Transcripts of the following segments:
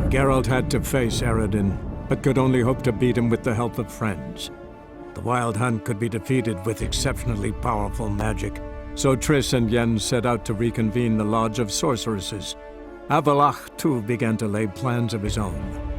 Geralt had to face Eredin, but could only hope to beat him with the help of friends. The Wild Hunt could be defeated with exceptionally powerful magic, so Triss and Yen set out to reconvene the Lodge of Sorceresses. Avallac'h, too, began to lay plans of his own.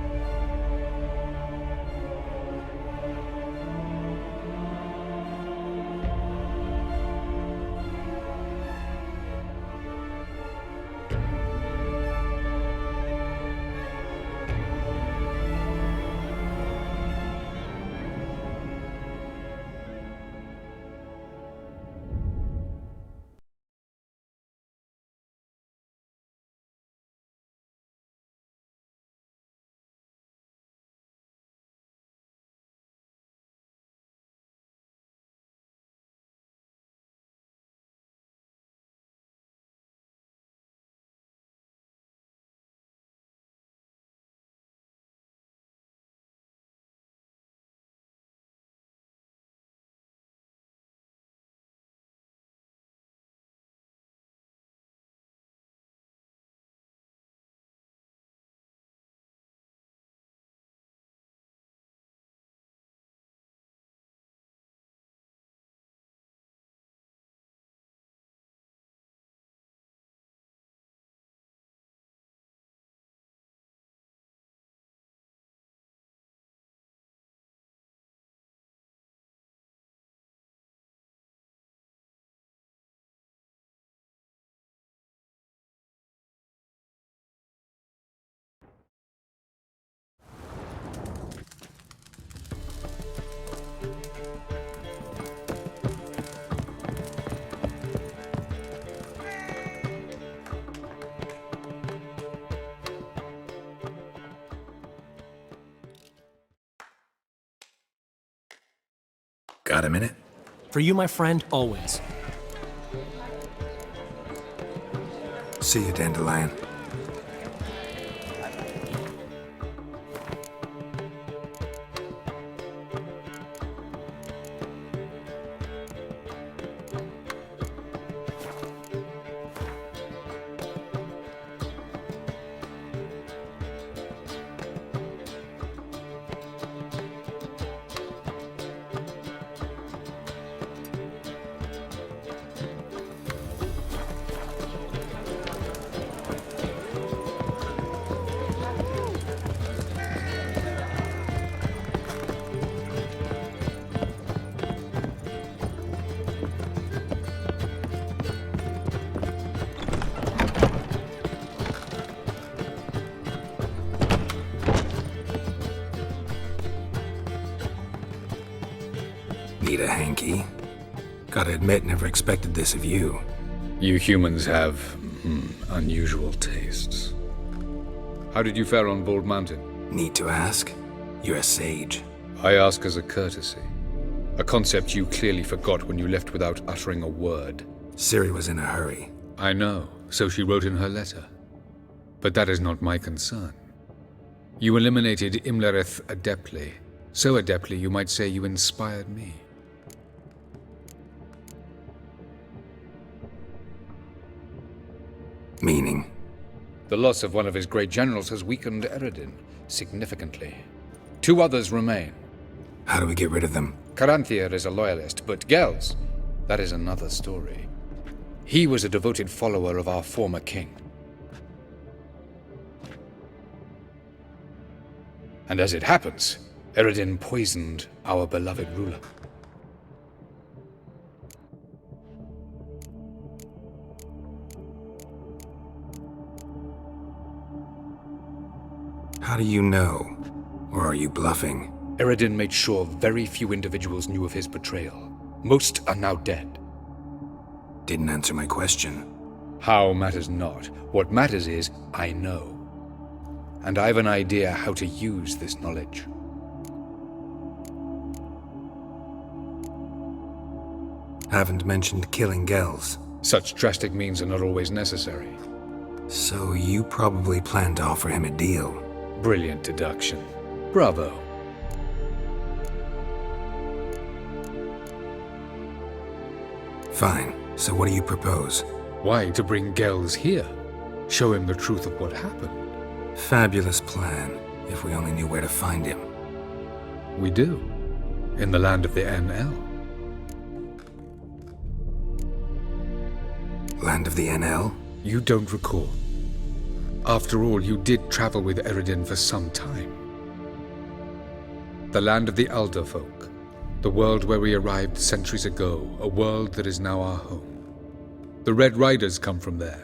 Got a minute? For you, my friend, always. See you, Dandelion. Need a hanky? Gotta admit, never expected this of you. You humans have, unusual tastes. How did you fare on Bald Mountain? Need to ask? You're a sage. I ask as a courtesy. A concept you clearly forgot when you left without uttering a word. Ciri was in a hurry. I know, so she wrote in her letter. But that is not my concern. You eliminated Imlerith adeptly. So adeptly you might say you inspired me. Meaning? The loss of one of his great generals has weakened Eredin significantly. 2 others remain. How do we get rid of them? Caranthir is a loyalist, but Gels, that is another story. He was a devoted follower of our former king. And as it happens, Eredin poisoned our beloved ruler. How do you know? Or are you bluffing? Eredin made sure very few individuals knew of his betrayal. Most are now dead. Didn't answer my question. How matters not. What matters is, I know. And I have an idea how to use this knowledge. Haven't mentioned killing Gels. Such drastic means are not always necessary. So you probably plan to offer him a deal. Brilliant deduction. Bravo. Fine. So what do you propose? Why to bring Gels here? Show him the truth of what happened. Fabulous plan, if we only knew where to find him. We do. In the land of the NL. Land of the NL? You don't recall. After all, you did travel with Eredin for some time. The land of the Elder Folk. The world where we arrived centuries ago. A world that is now our home. The Red Riders come from there.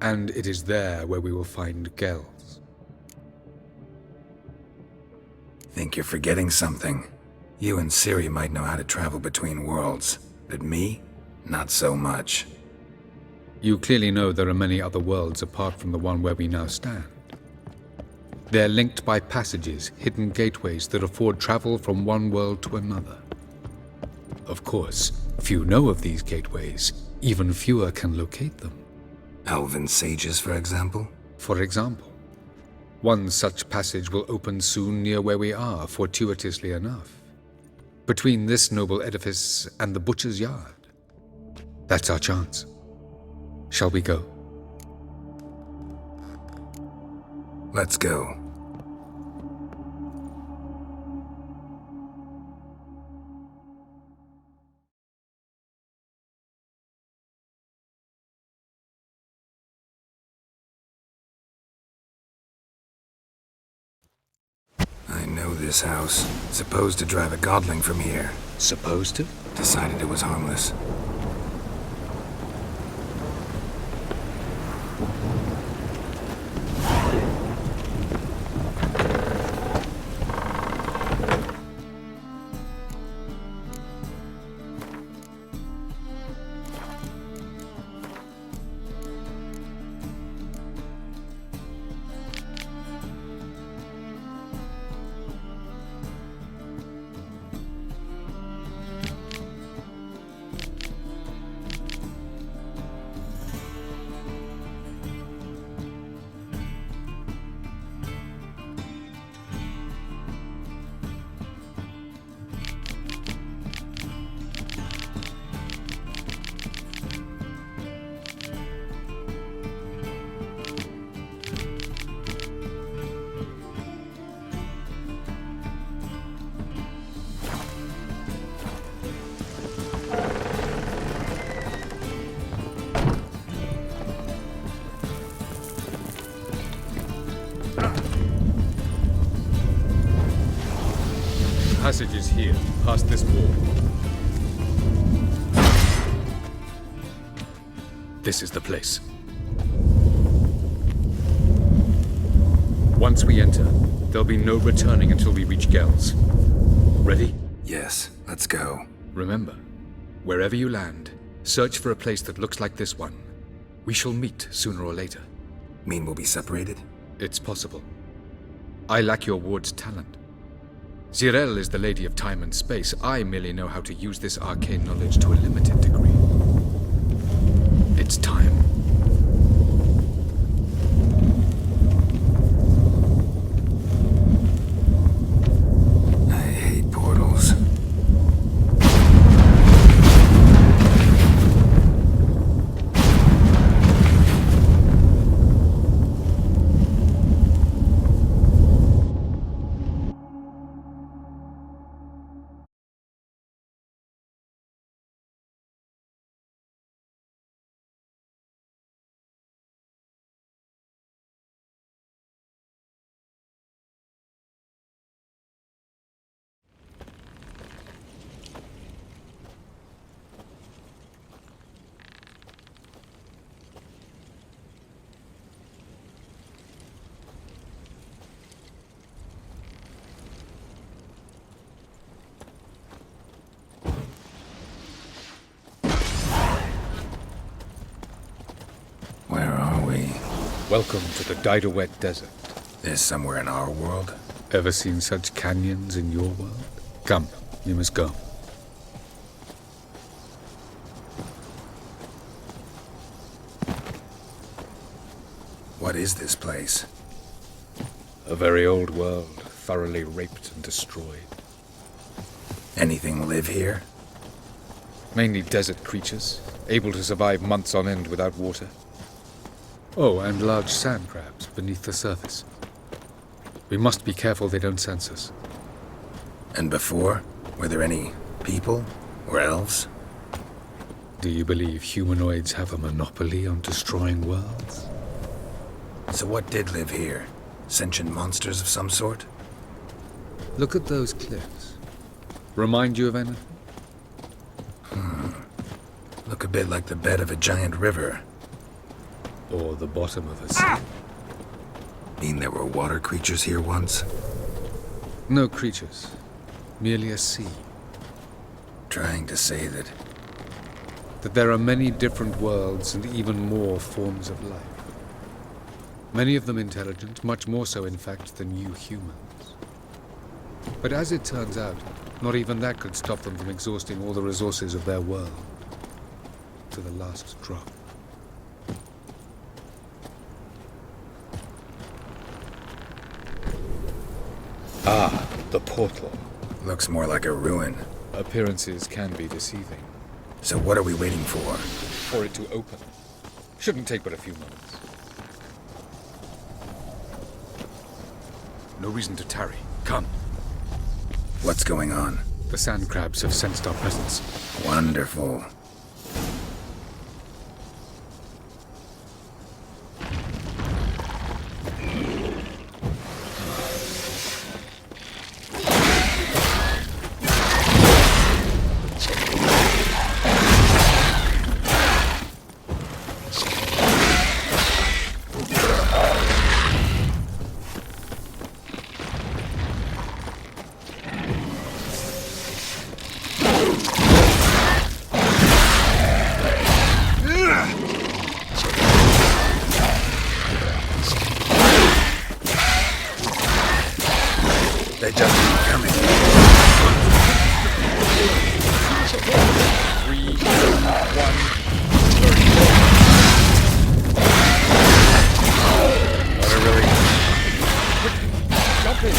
And it is there where we will find Gels. Think you're forgetting something. You and Ciri might know how to travel between worlds, but me? Not so much. You clearly know there are many other worlds apart from the one where we now stand. They're linked by passages, hidden gateways that afford travel from one world to another. Of course, few know of these gateways. Even fewer can locate them. Elven sages, for example? For example. One such passage will open soon near where we are, fortuitously enough. Between this noble edifice and the butcher's yard. That's our chance. Shall we go? Let's go. I know this house. Supposed to drive a godling from here. Supposed to? Decided it was harmless. Passage is here, past this wall. This is the place. Once we enter, there'll be no returning until we reach Gels. Ready? Yes, let's go. Remember, wherever you land, search for a place that looks like this one. We shall meet sooner or later. Mean we'll be separated? It's possible. I lack your ward's talent. Zirel is the Lady of Time and Space. I merely know how to use this arcane knowledge to a limited degree. It's time. I hate portals. Welcome to the Didowet Desert. This somewhere in our world? Ever seen such canyons in your world? Come, you must go. What is this place? A very old world, thoroughly raped and destroyed. Anything live here? Mainly desert creatures, able to survive months on end without water. Oh, and large sand crabs. beneath the surface. We must be careful they don't sense us. And before? Were there any people? Or elves? Do you believe humanoids have a monopoly on destroying worlds? So what did live here? Sentient monsters of some sort? Look at those cliffs. Remind you of anything? Look a bit like the bed of a giant river. Or the bottom of a sea? Mean there were water creatures here once? No creatures. Merely a sea. Trying to say that... That there are many different worlds and even more forms of life. Many of them intelligent, much more so in fact than you humans. But as it turns out, not even that could stop them from exhausting all the resources of their world. To the last drop. Ah, the portal. Looks more like a ruin. Appearances can be deceiving. So what are we waiting for? For it to open. Shouldn't take but a few moments. No reason to tarry. Come. What's going on? The sand crabs have sensed our presence. Wonderful. They just keep coming. 3, 1. What a really... Jump in.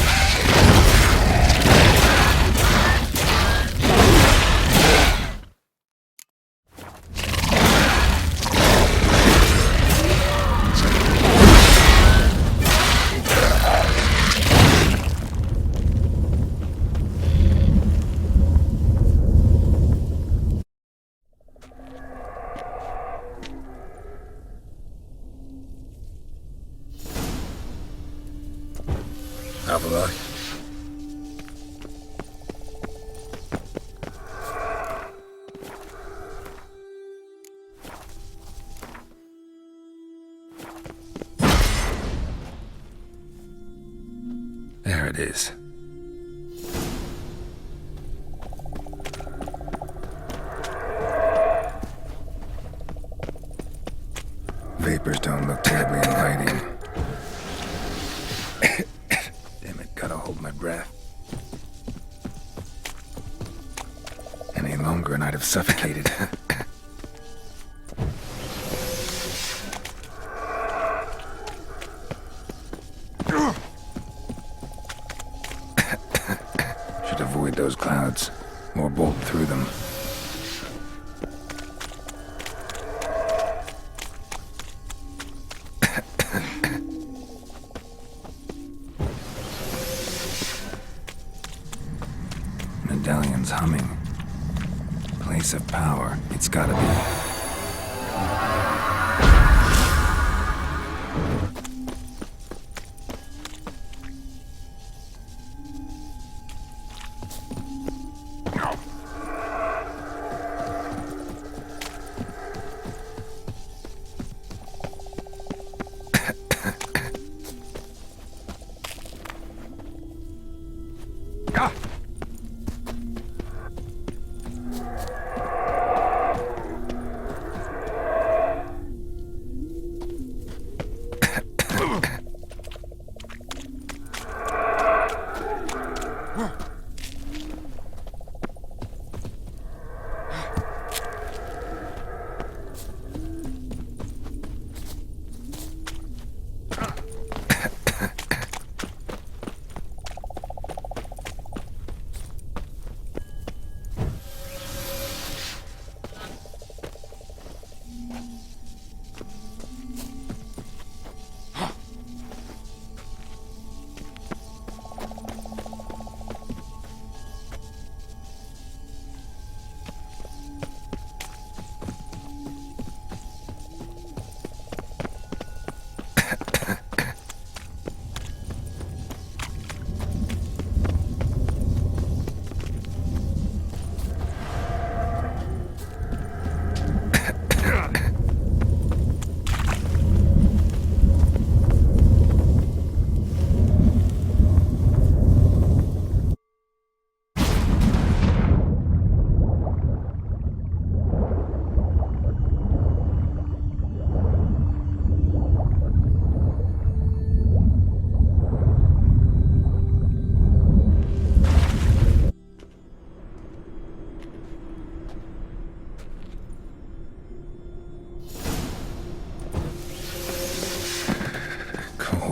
Avila. There it is. Vapors don't look terribly inviting. Damn it, gotta hold my breath. Any longer and I'd have suffocated. Should avoid those clouds, or bolt through them. Medallion's humming. Place of power. It's gotta be.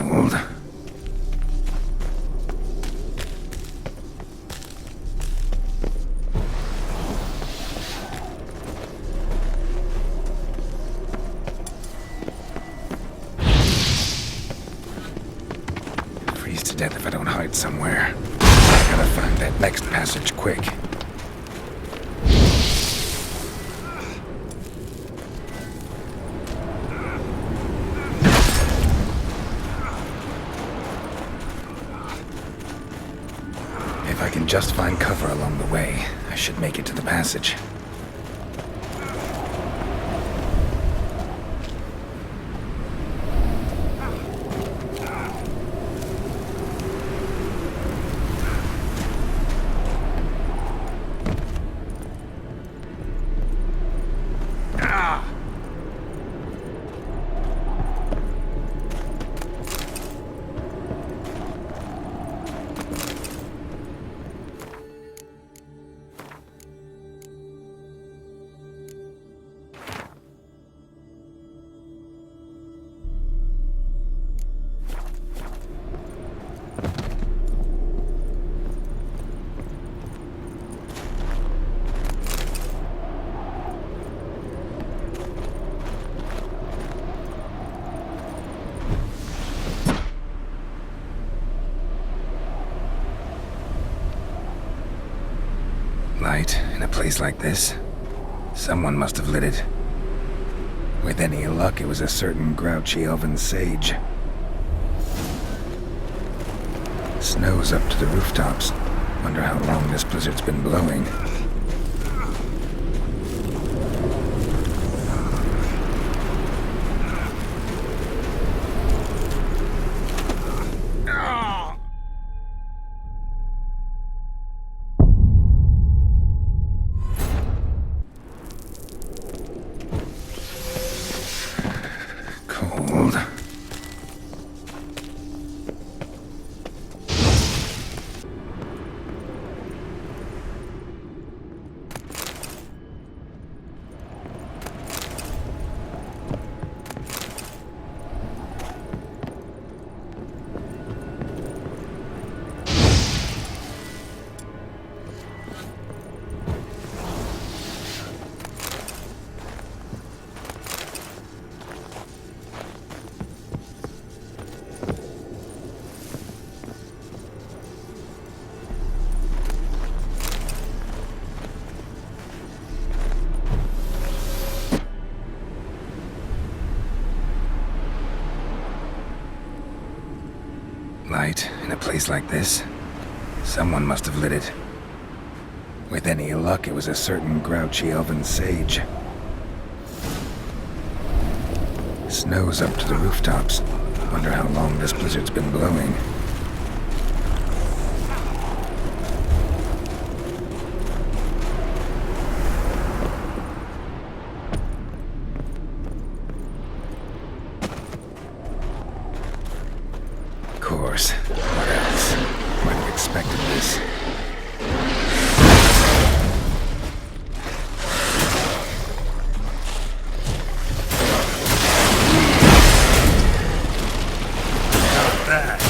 Cold. Freeze to death if I don't hide somewhere. I gotta find that next passage quick. If I can just find cover along the way, I should make it to the passage. Light in a place like this? Someone must have lit it. With any luck, it was a certain grouchy elven sage. Snow's up to the rooftops. Wonder how long this blizzard's been blowing. Cold. Light in a place like this? Someone must have lit it. With any luck, it was a certain grouchy elven sage. Snow's up to the rooftops. Wonder how long this blizzard's been blowing. Of course. What else? Might have expected this. Not that.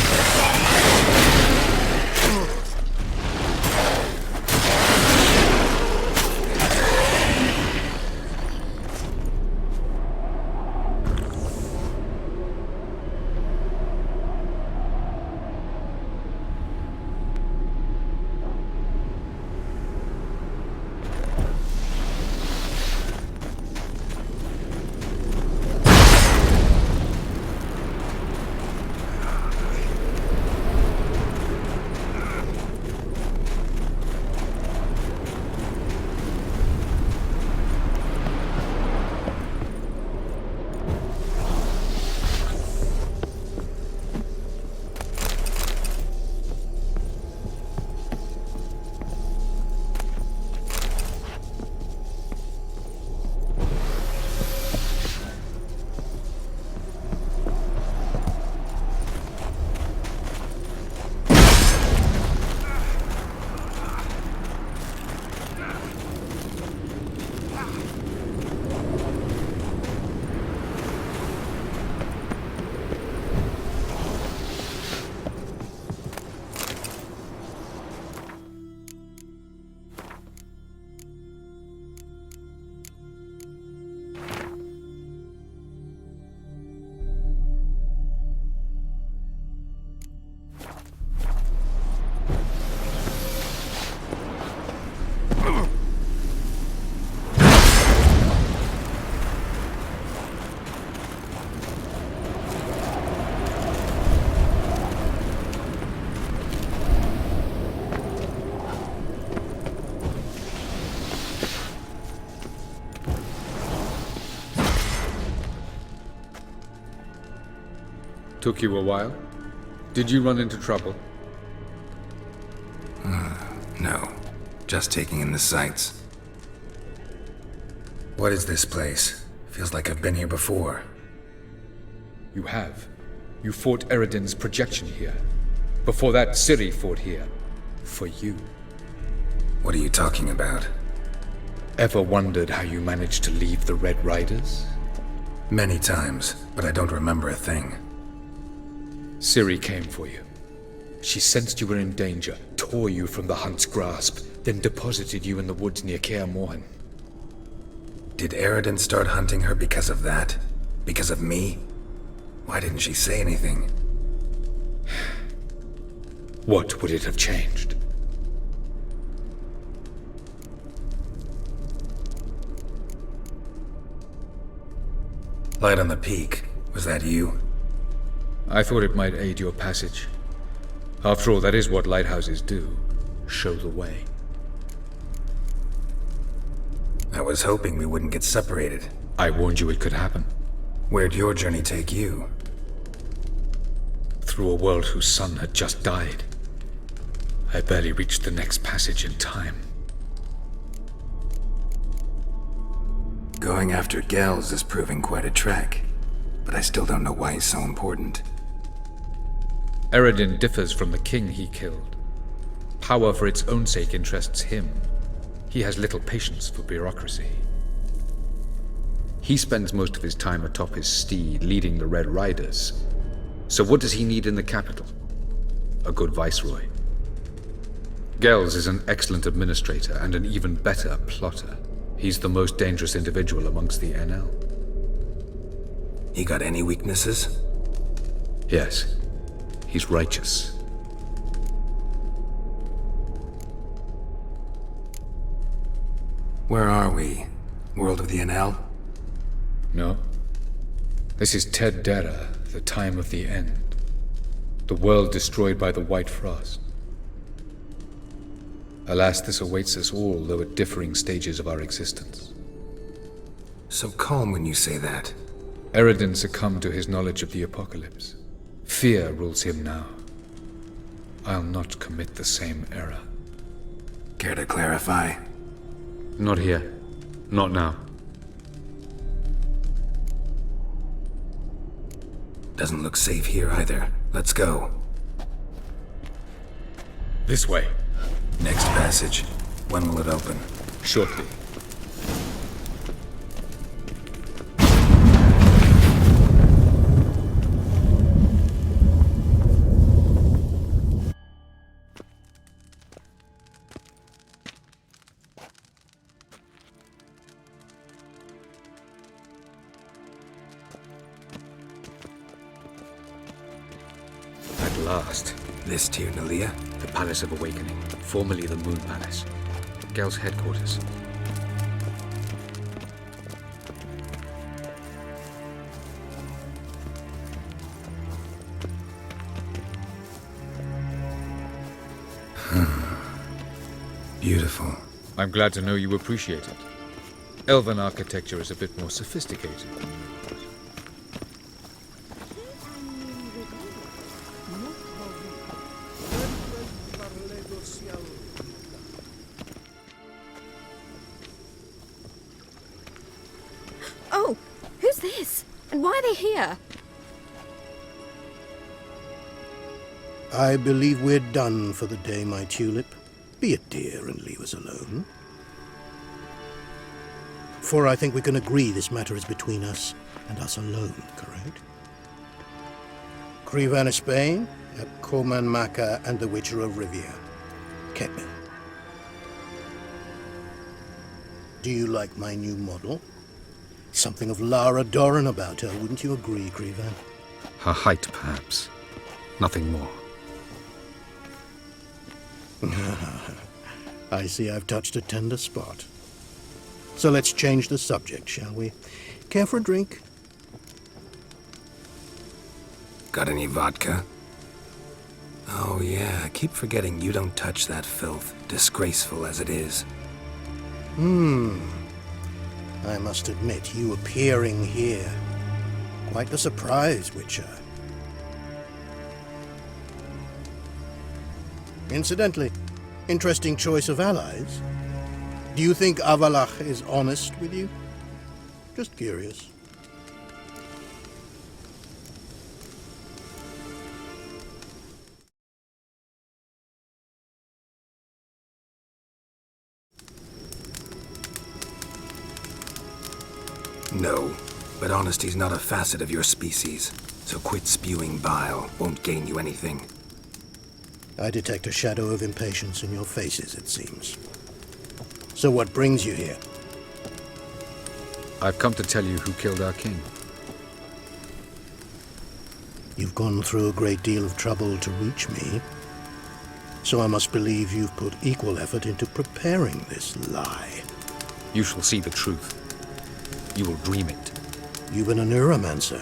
Took you a while? Did you run into trouble? No. Just taking in the sights. What is this place? Feels like I've been here before. You have. You fought Eredin's projection here. Before that, Ciri fought here. For you. What are you talking about? Ever wondered how you managed to leave the Red Riders? Many times, but I don't remember a thing. Ciri came for you. She sensed you were in danger, tore you from the Hunt's grasp, then deposited you in the woods near Kaer Morhen. Did Eredin start hunting her because of that? Because of me? Why didn't she say anything? What would it have changed? Light on the peak. Was that you? I thought it might aid your passage. After all, that is what lighthouses do. Show the way. I was hoping we wouldn't get separated. I warned you it could happen. Where'd your journey take you? Through a world whose sun had just died. I barely reached the next passage in time. Going after Gels is proving quite a trek, but I still don't know why he's so important. Eredin differs from the king he killed. Power for its own sake interests him. He has little patience for bureaucracy. He spends most of his time atop his steed, leading the Red Riders. So what does he need in the capital? A good viceroy. Gels is an excellent administrator and an even better plotter. He's the most dangerous individual amongst the NL. He got any weaknesses? Yes. He's righteous. Where are we? World of the NL? No. This is Ted Dara, the time of the end. The world destroyed by the White Frost. Alas, this awaits us all, though at differing stages of our existence. So calm when you say that. Eredin succumbed to his knowledge of the apocalypse. Fear rules him now. I'll not commit the same error. Care to clarify? Not here. Not now. Doesn't look safe here either. Let's go. This way. Next passage. When will it open? Shortly. At last. This Tyr Nalia? The Palace of Awakening, formerly the Moon Palace. Gel's headquarters. Beautiful. I'm glad to know you appreciate it. Elven architecture is a bit more sophisticated. Oh, who's this? And why are they here? I believe we're done for the day, my tulip. Be a dear and leave us alone. For I think we can agree this matter is between us and us alone, correct? Crevan of Spain, at Corman Maca and the Witcher of Rivia. Ketman. Do you like my new model? Something of Lara Doran about her, wouldn't you agree, Crevan? Her height, perhaps. Nothing more. I see I've touched a tender spot. So let's change the subject, shall we? Care for a drink? Got any vodka? Oh yeah, I keep forgetting you don't touch that filth, disgraceful as it is. I must admit, you appearing here. Quite a surprise, Witcher. Incidentally, interesting choice of allies. Do you think Avallac'h is honest with you? Just curious. No, but honesty's not a facet of your species. So quit spewing bile. Won't gain you anything. I detect a shadow of impatience in your faces, it seems. So what brings you here? I've come to tell you who killed our king. You've gone through a great deal of trouble to reach me. So I must believe you've put equal effort into preparing this lie. You shall see the truth. You will dream it. You've been a neuromancer.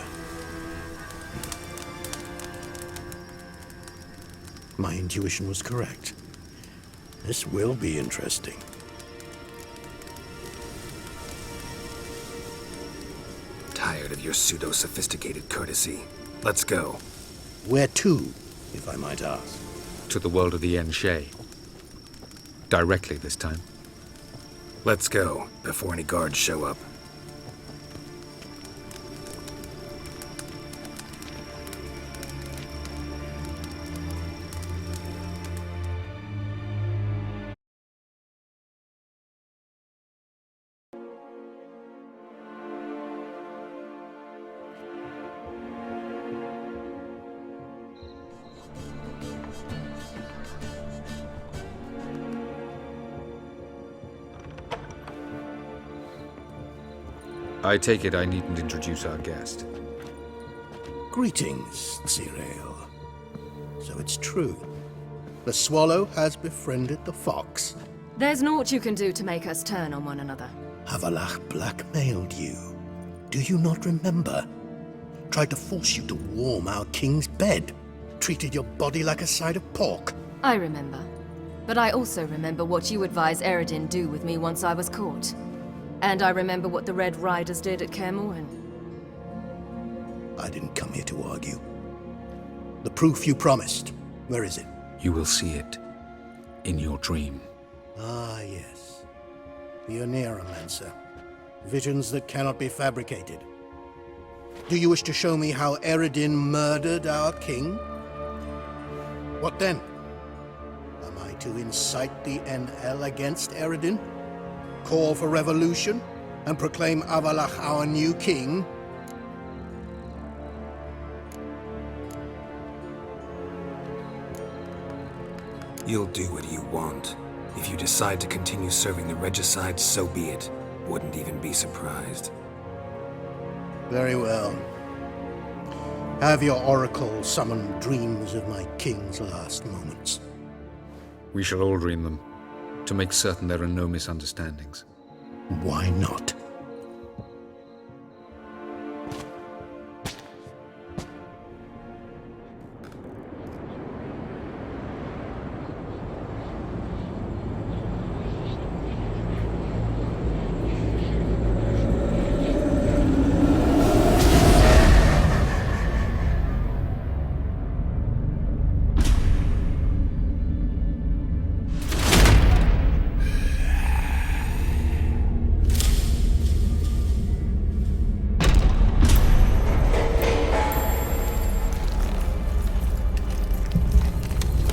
My intuition was correct. This will be interesting. Tired of your pseudo-sophisticated courtesy. Let's go. Where to, if I might ask? To the world of the Yen Shay. Directly this time. Let's go, before any guards show up. I take it I needn't introduce our guest. Greetings, Zireael. So it's true. The swallow has befriended the fox. There's naught you can do to make us turn on one another. Avallac'h blackmailed you. Do you not remember? Tried to force you to warm our king's bed. Treated your body like a side of pork. I remember. But I also remember what you advised Eredin do with me once I was caught. And I remember what the Red Riders did at Kaer Morhen. I didn't come here to argue. The proof you promised, where is it? You will see it in your dream. Ah, yes. The Oneiromancer. Visions that cannot be fabricated. Do you wish to show me how Eredin murdered our king? What then? Am I to incite the NL against Eredin? Call for revolution? And proclaim Avallac'h our new king? You'll do what you want. If you decide to continue serving the regicide, so be it. Wouldn't even be surprised. Very well. Have your oracle summon dreams of my king's last moments. We shall all dream them, to make certain there are no misunderstandings. Why not?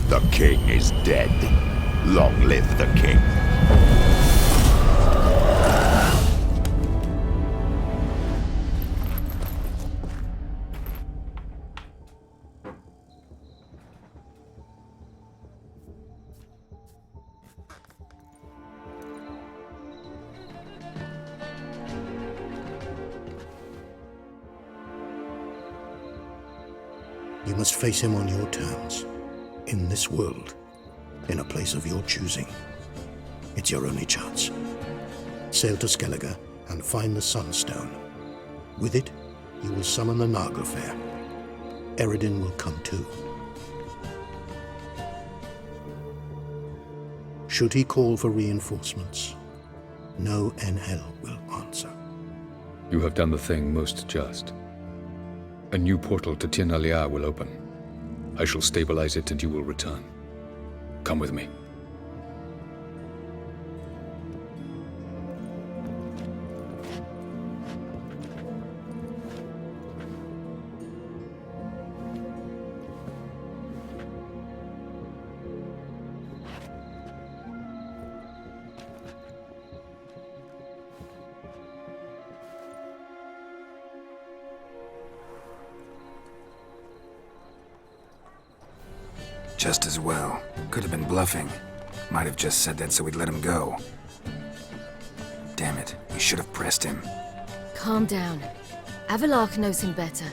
The king is dead. Long live the king. You must face him on your terms. In this world, in a place of your choosing. It's your only chance. Sail to Skellige and find the Sunstone. With it, you will summon the Naglfar. Eredin will come too. Should he call for reinforcements, no NL will answer. You have done the thing most just. A new portal to Tir na Liar will open. I shall stabilize it and you will return. Come with me. Just as well. Could have been bluffing. Might have just said that so we'd let him go. Damn it, we should have pressed him. Calm down. Avalok knows him better.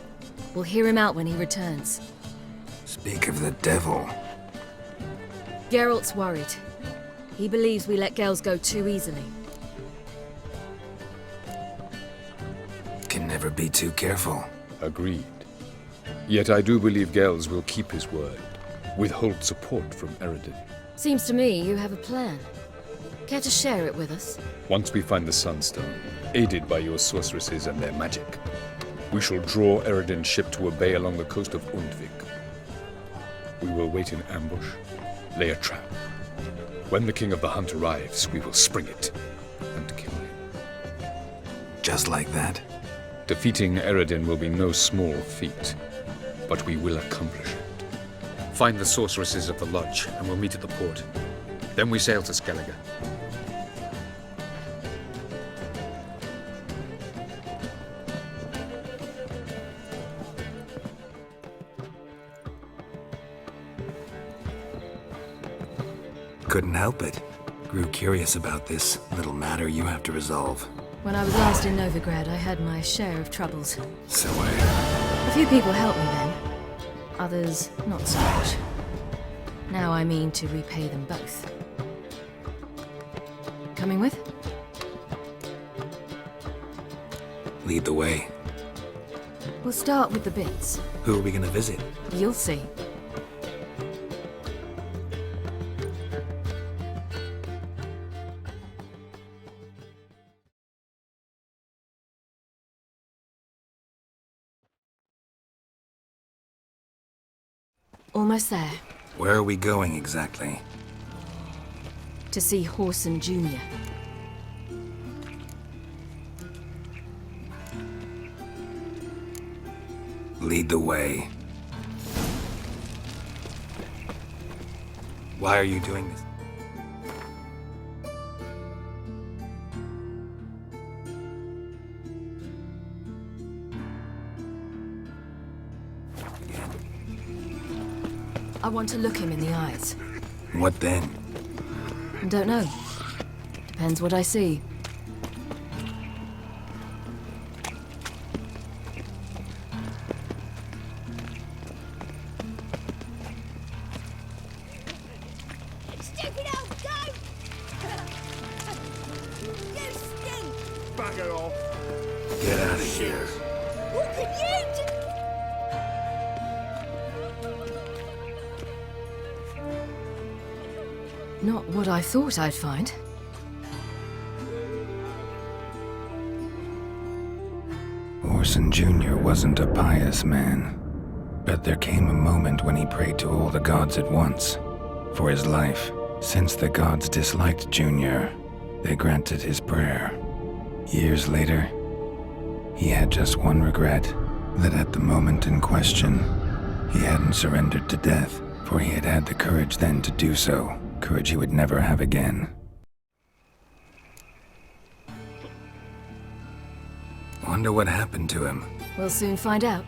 We'll hear him out when he returns. Speak of the devil. Geralt's worried. He believes we let Gels go too easily. Can never be too careful. Agreed. Yet I do believe Gels will keep his word. Withhold support from Eredin. Seems to me you have a plan. Care to share it with us? Once we find the Sunstone, aided by your sorceresses and their magic, we shall draw Eredin's ship to a bay along the coast of Undvik. We will wait in ambush, lay a trap. When the King of the Hunt arrives, we will spring it and kill him. Just like that? Defeating Eredin will be no small feat, but we will accomplish it. Find the sorceresses of the lodge, and we'll meet at the port. Then we sail to Skellige. Couldn't help it. Grew curious about this little matter you have to resolve. When I was last in Novigrad, I had my share of troubles. So A few people helped me then. Others, not so much. Now I mean to repay them both. Coming with? lead the way. We'll start with the bits. Who are we gonna visit? You'll see. Almost there. Where are we going exactly? To see Horson Jr. Lead the way. Why are you doing this? I want to look him in the eyes. What then? Don't know. Depends what I see. Stupid old goat! You stink! Bugger off. Get out of here. What can you do? Not what I thought I'd find. Orson Jr. wasn't a pious man, but there came a moment when he prayed to all the gods at once for his life. Since the gods disliked Jr., they granted his prayer. Years later, he had just one regret, that at the moment in question, he hadn't surrendered to death, for he had had the courage then to do so, courage he would never have again. Wonder what happened to him. We'll soon find out.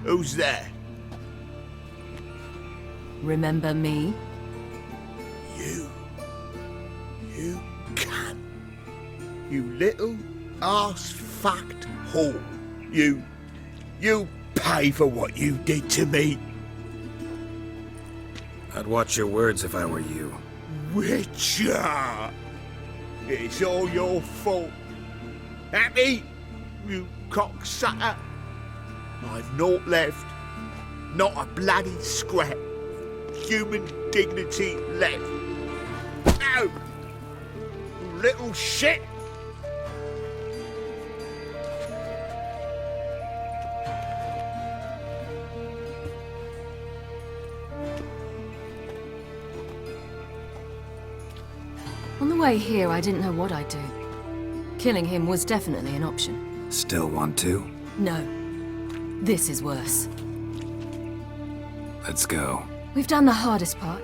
Who's there? Remember me? You cunt. You little ass-fucked whore. You pay for what you did to me. I'd watch your words if I were you. Witcher! It's all your fault. Happy? You cocksucker? I've naught left. Not a bloody scrap. Human dignity left. No! You little shit! way here, I didn't know what I'd do. Killing him was definitely an option. Still want to? No. This is worse. Let's go. We've done the hardest part.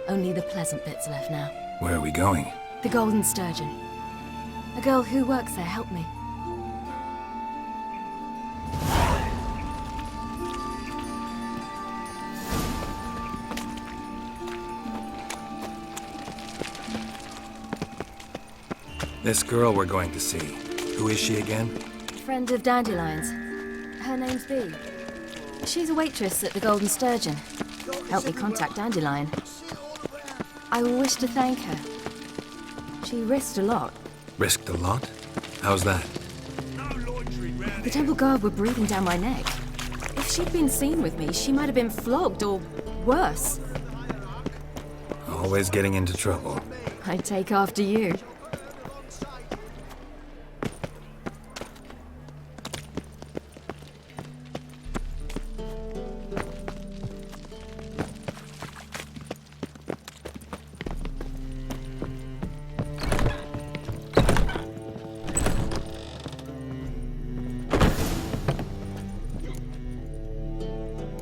Only the pleasant bits left now. Where are we going? The Golden Sturgeon. A girl who works there helped me. This girl we're going to see. Who is she again? Friend of Dandelion's. Her name's Bee. She's a waitress at the Golden Sturgeon. Helped me contact Dandelion. I wish to thank her. She risked a lot. Risked a lot? How's that? The Temple Guard were breathing down my neck. If she'd been seen with me, she might have been flogged or worse. Always getting into trouble. I'd take after you.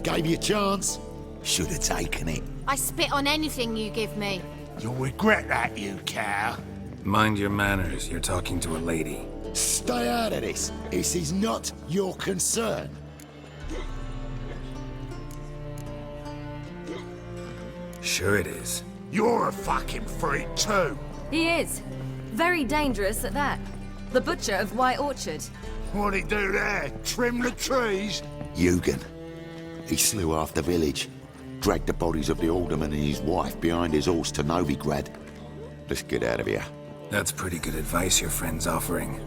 Gave you a chance. Should have taken it. I spit on anything you give me. You'll regret that, you cow. Mind your manners. You're talking to a lady. Stay out of this. This is not your concern. Sure it is. You're a fucking freak too. He is. Very dangerous at that. The butcher of White Orchard. What'd he do there? Trim the trees? Eugen. He slew half the village. Dragged the bodies of the alderman and his wife behind his horse to Novigrad. Let's get out of here. That's pretty good advice your friend's offering.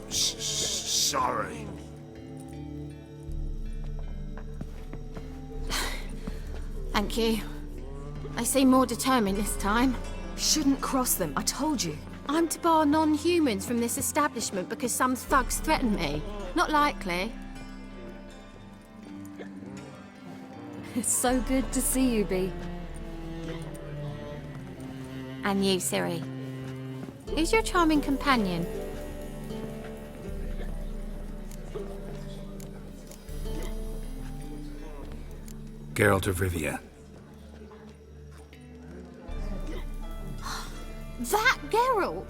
Sorry. Thank you. They seem more determined this time. Shouldn't cross them, I told you. I'm to bar non-humans from this establishment because some thugs threaten me. Not likely. It's so good to see you, Bee. And you, Ciri. Who's your charming companion? Geralt of Rivia. That Geralt!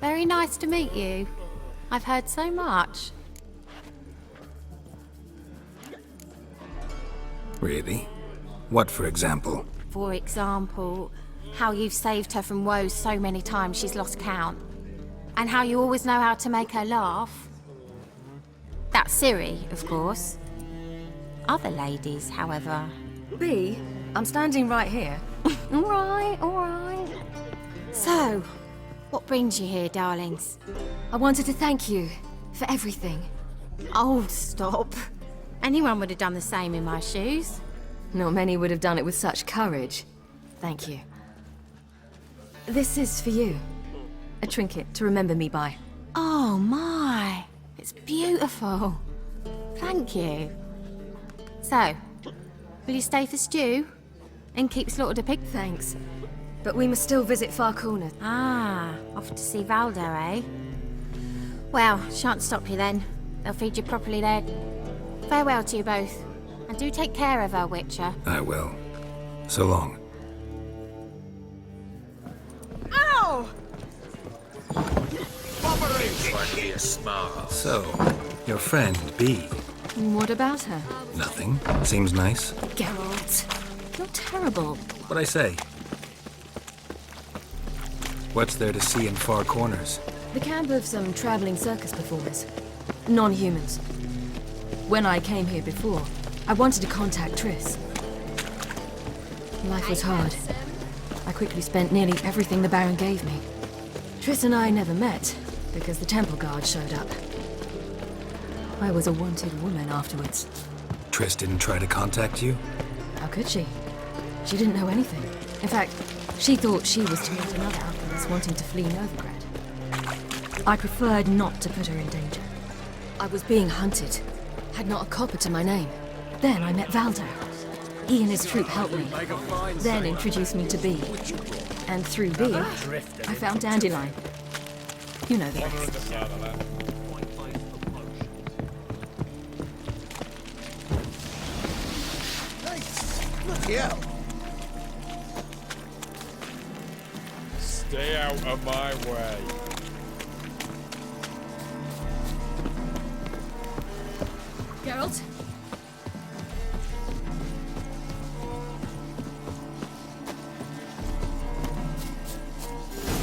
Very nice to meet you. I've heard so much. Really? What, for example? For example, how you've saved her from woes so many times she's lost count. And how you always know how to make her laugh. That's Ciri, of course. Other ladies, however... Bee, I'm standing right here. All right. So, what brings you here, darlings? I wanted to thank you for everything. Oh, stop. Anyone would have done the same in my shoes. Not many would have done it with such courage. Thank you. This is for you. A trinket to remember me by. Oh my, it's beautiful. Thank you. So, will you stay for stew? And keep slaughtered a pig? Thanks. But we must still visit Far Corner. Ah, off to see Valdo, eh? Well, shan't stop you then. They'll feed you properly there. Farewell to you both. And do take care of her, Witcher. I will. So long. Ow! So, your friend, Bee. What about her? Nothing. Seems nice. Geralt, you're terrible. What'd I say? What's there to see in Far Corners? The camp of some traveling circus performers. Non-humans. When I came here before, I wanted to contact Triss. Life was hard. I quickly spent nearly everything the Baron gave me. Triss and I never met, because the Temple Guard showed up. I was a wanted woman afterwards. Triss didn't try to contact you? How could she? She didn't know anything. In fact, she thought she was to meet another outlaws wanting to flee Novigrad. I preferred not to put her in danger. I was being hunted. Had not a copper to my name. Then I met Valdo. He and his troop helped me, then introduced me to Bee. And through Bee, I found Dandelion. You know the rest. Bloody hell. Stay out of my way. Geralt?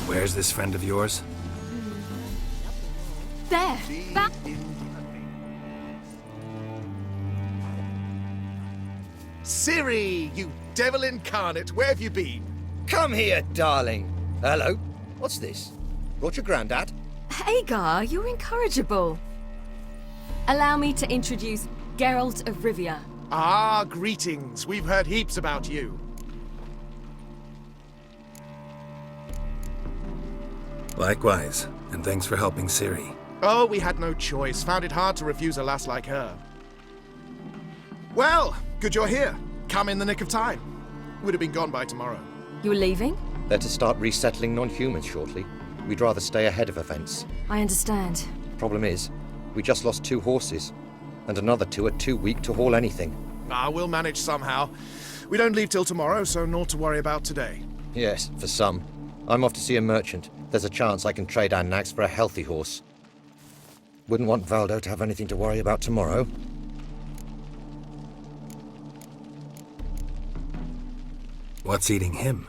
Where's this friend of yours? There! Back! Ciri, you devil incarnate, where have you been? Come here, darling. Hello. What's this? Brought your granddad? Hagar, you're incorrigible. Allow me to introduce Geralt of Rivia. Ah, greetings. We've heard heaps about you. Likewise, and thanks for helping Ciri. Oh, we had no choice. Found it hard to refuse a lass like her. Well, good you're here. Come in the nick of time. Would have been gone by tomorrow. You're leaving? They're to start resettling non-humans shortly. We'd rather stay ahead of events. I understand. Problem is, we just lost 2 horses, and another 2 are too weak to haul anything. Ah, we'll manage somehow. We don't leave till tomorrow, so naught to worry about today. Yes, for some. I'm off to see a merchant. There's a chance I can trade our nags for a healthy horse. Wouldn't want Valdo to have anything to worry about tomorrow. What's eating him?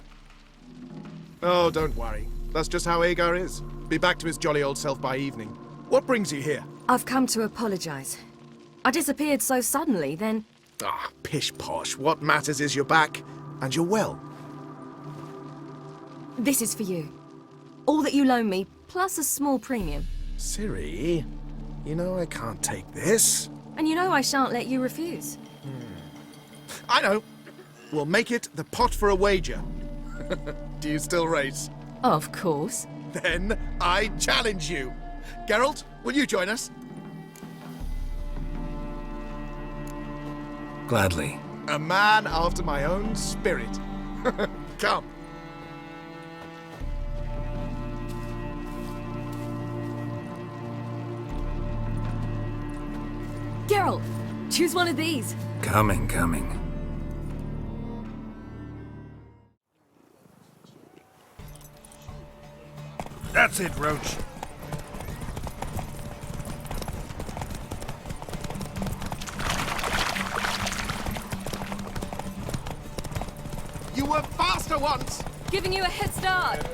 Oh, don't worry. That's just how Agar is. Be back to his jolly old self by evening. What brings you here? I've come to apologize. I disappeared so suddenly, then... Ah, pish-posh. What matters is you're back, and you're well. This is for you. All that you loan me, plus a small premium. Ciri, you know I can't take this. And you know I shan't let you refuse. I know. We'll make it the pot for a wager. Do you still race? Of course. Then I challenge you. Geralt, will you join us? Gladly. A man after my own spirit. Come. Geralt, choose one of these. Coming. That's it, Roach. You were faster once! Giving you a head start.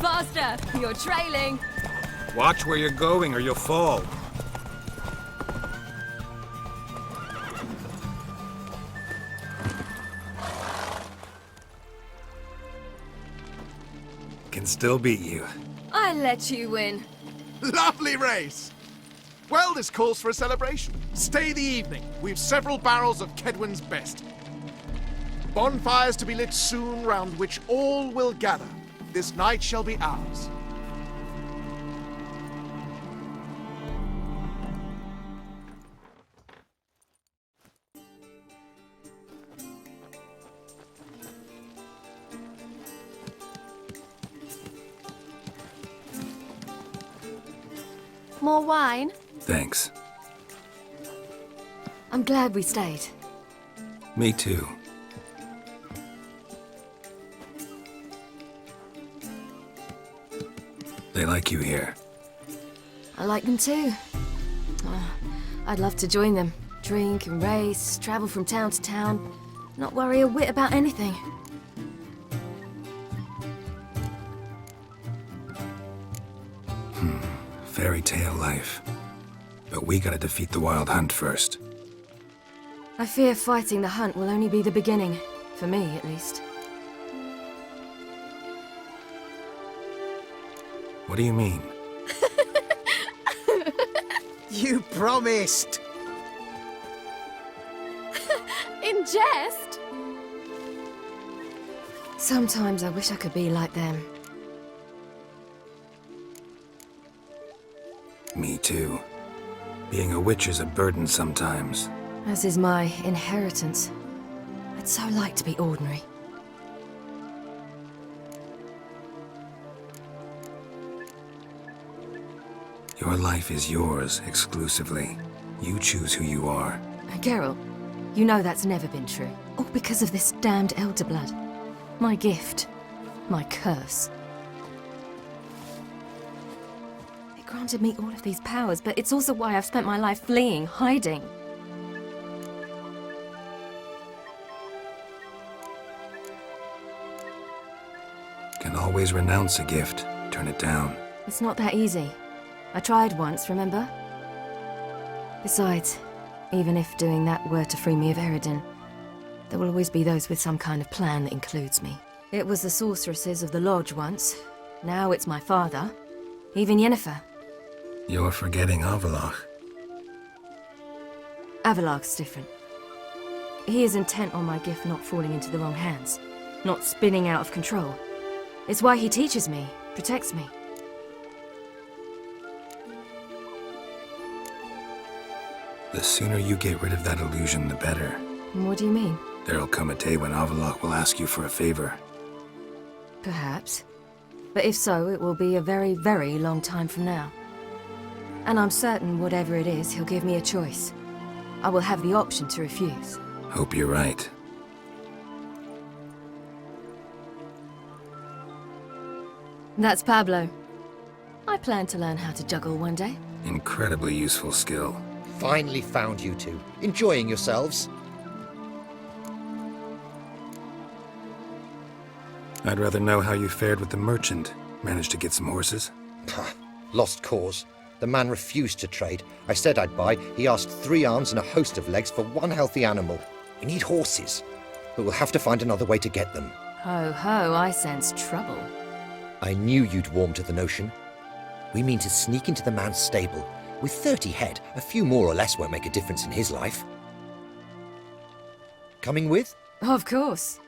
Faster! You're trailing! Watch where you're going or you'll fall. Can still beat you. I let you win. Lovely race! Well, this calls for a celebration. Stay the evening. We've several barrels of Kedwen's best. Bonfires to be lit soon, round which all will gather. This night shall be ours. More wine? Thanks. I'm glad we stayed. Me too. They like you here. I like them too. I'd love to join them. Drink and race, travel from town to town, not worry a whit about anything. Fairy tale life. But we gotta defeat the Wild Hunt first. I fear fighting the hunt will only be the beginning, for me at least. What do you mean? You promised! In jest? Sometimes I wish I could be like them. Me too. Being a witch is a burden sometimes. As is my inheritance. I'd so like to be ordinary. Your life is yours, exclusively. You choose who you are. Geralt, you know that's never been true. All because of this damned Elder Blood. My gift. My curse. It granted me all of these powers, but it's also why I've spent my life fleeing, hiding. Can always renounce a gift, turn it down. It's not that easy. I tried once, remember? Besides, even if doing that were to free me of Eredin, there will always be those with some kind of plan that includes me. It was the sorceresses of the Lodge once. Now it's my father. Even Yennefer. You're forgetting Avallac'h. Avallac'h's different. He is intent on my gift not falling into the wrong hands. Not spinning out of control. It's why he teaches me, protects me. The sooner you get rid of that illusion, the better. What do you mean? There'll come a day when Avallac'h will ask you for a favor. Perhaps. But if so, it will be a very, very long time from now. And I'm certain whatever it is, he'll give me a choice. I will have the option to refuse. Hope you're right. That's Pablo. I plan to learn how to juggle one day. Incredibly useful skill. Finally found you two. Enjoying yourselves? I'd rather know how you fared with the merchant. Managed to get some horses? Lost cause. The man refused to trade. I said I'd buy. He asked 3 arms and a host of legs for 1 healthy animal. We need horses, but we'll have to find another way to get them. Ho ho, I sense trouble. I knew you'd warm to the notion. We mean to sneak into the man's stable. With 30 head, a few more or less won't make a difference in his life. Coming with? Of course.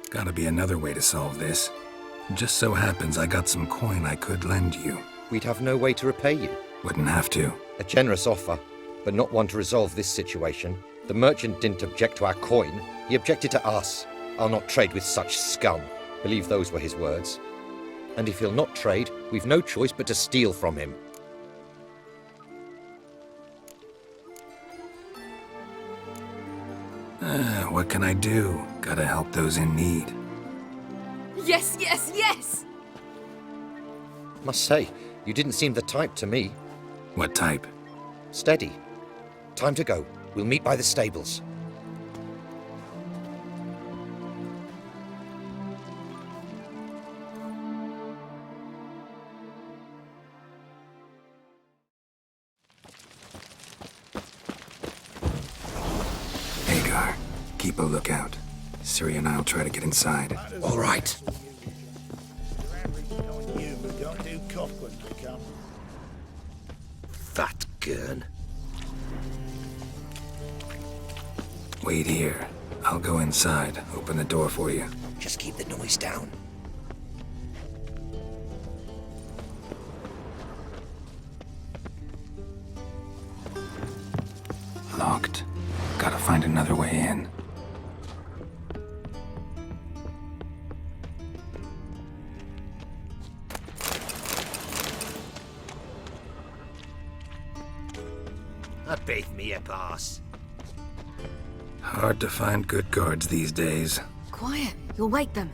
Gotta be another way to solve this. Just so happens I got some coin I could lend you. We'd have no way to repay you. Wouldn't have to. A generous offer, but not one to resolve this situation. The merchant didn't object to our coin. He objected to us. I'll not trade with such scum. Believe those were his words. And if he'll not trade, we've no choice but to steal from him. What can I do? Gotta help those in need. Yes, yes, yes! Must say, you didn't seem the type to me. What type? Steady. Time to go. We'll meet by the stables. Hagar, keep a lookout. Ciri and I'll try to get inside. All right. Fat gurn. Wait here. I'll go inside. Open the door for you. Just keep the noise down. Locked. Gotta find another way in. I beg me a pass. Hard to find good guards these days. Quiet, you'll wake them.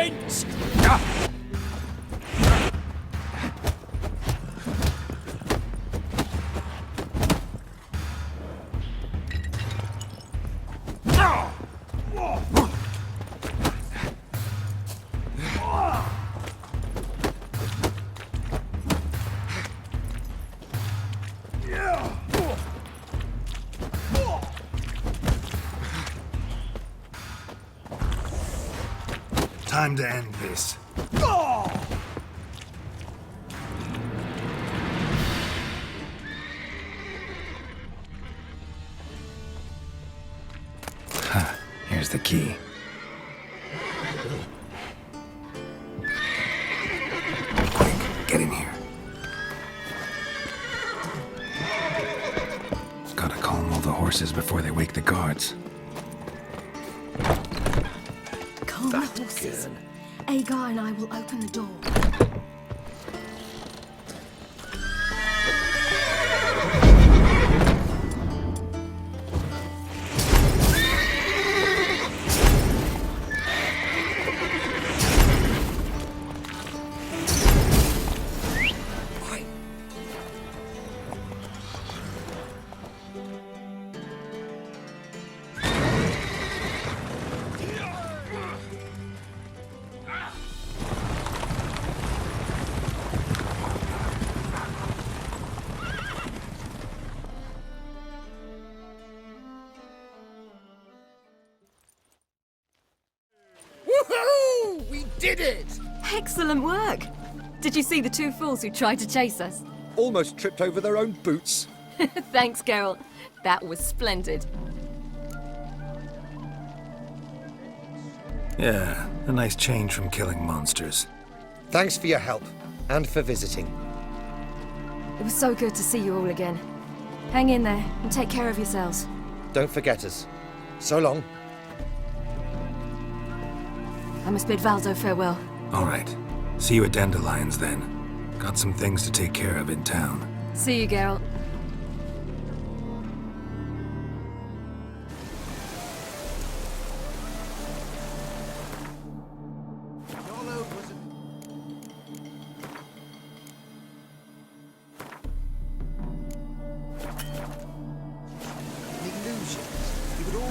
tents! Time to end this. Here's the key. Quick, get in here. Gotta calm all the horses before they wake the guards. Calm the horses. Agar and I will open the door. Woohoo! We did it! Excellent work! Did you see the two fools who tried to chase us? Almost tripped over their own boots. Thanks, Geralt. That was splendid. Yeah, a nice change from killing monsters. Thanks for your help, and for visiting. It was so good to see you all again. Hang in there, and take care of yourselves. Don't forget us. So long. I must bid Valdo farewell. All right. See you at Dandelions then. Got some things to take care of in town. See you, Geralt.